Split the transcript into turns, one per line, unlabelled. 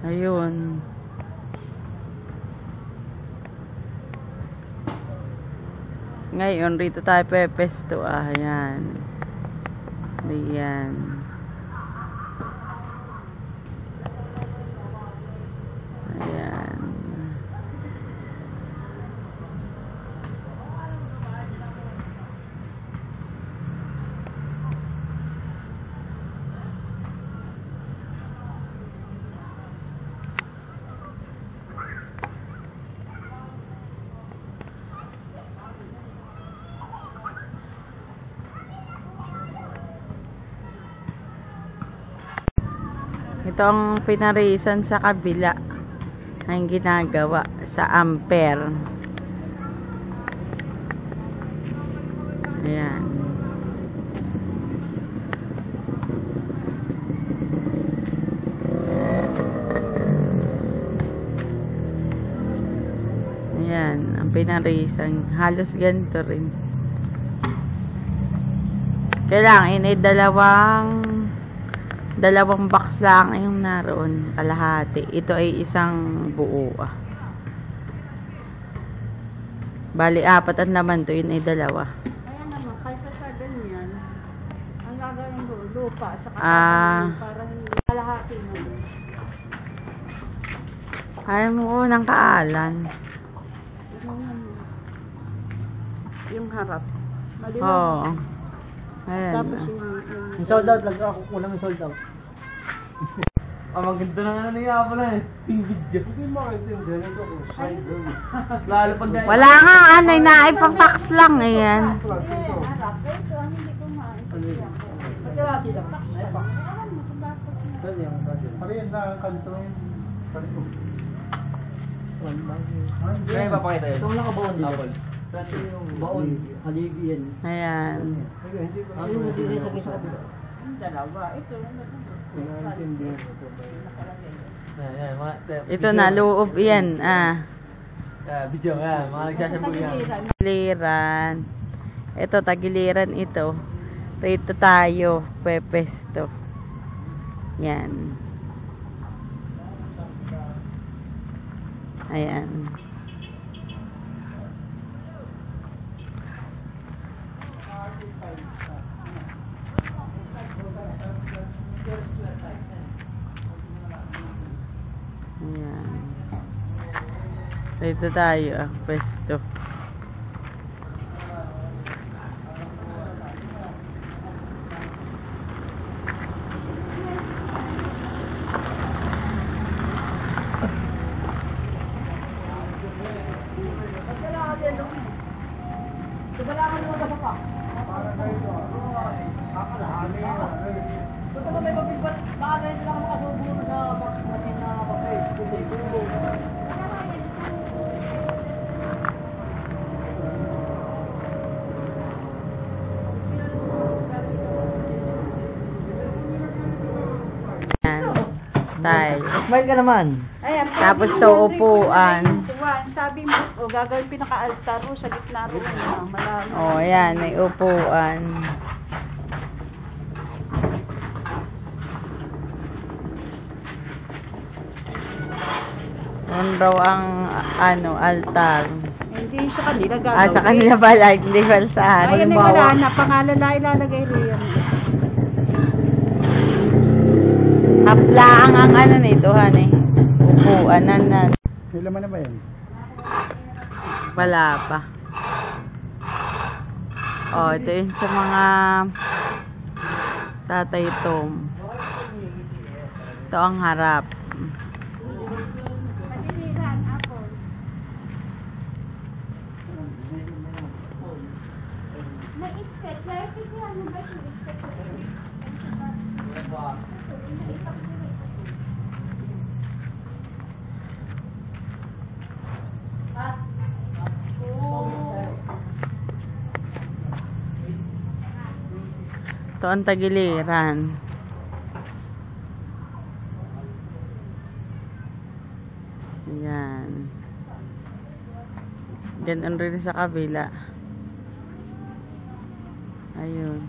Ayun. Ngayon, rito tayo pepesto. Ayan. Ayan. Ayan. Ito ang pinarisan sa kabila ang ginagawa sa ampere. Ayan. Ayan, ang pinarisan. Halos ganito rin. Kailangan ay dalawang box lang yung naroon, kalahati. Ito ay isang buo. Bali, 4 at naman to, yun ay 2.
Kaya naman, kaysa sa ganyan, ang gagawin ko, lupa, saka parang kalahati mo.
Kaya mo unang kaalan.
Yung harap. Maliwanag.
Oo. Ayan.
Tapos yung
sold out lang ako, unang sold out. Maganda na nga nangyayari pala eh. Yung video. Hindi makaintindihan ito kung side doon. Lalo pag dahil.
Wala nga, anay na, ay pang-fax lang, ayan.
harap. Ito, hindi ko maintindihan.
Magkalati lang. Ay pa. Pwede yan, pwede. Pari yan na kanto yun. Pari ko. Kaya papakita yun. Itong nakabaon dito. Pwede yung baon, haligi yan.
Ayan.
Ano yung hindi sa gisa?
Yung dalawa. Ito,
Ito na, loob yan,
Video nga, mga nagsasabi yan.
Tagiliran. Ito, tagiliran ito. Rito tayo, pepesto. Yan. Ayan. Ayan. Dito tayo, pwesto. Tayo.
Smile ka naman.
Ayan,
Tapos to, upuan.
Sabi mo, gagawin pinaka-altar mo sa gitna ro na malalo.
Oh, ayan, may upuan. Yan raw ang altar.
Hindi sa kanila gagawin.
Sa kanila pala, hindi pala sa
Ayan, wala na. Pangalan na ilalagay ro yan.
Haplaan ang nito, honey. Upuan na.
May laman na ba yan?
Wala pa. Oh, ito yun sa mga Tatay Tom. Ito ang harap.
Madiliran ako. May ispet. Kaya kasi ano ba yung ispet?
Ito ang tagiliran. Ayan. Ganun rin sa kabila. Ayun.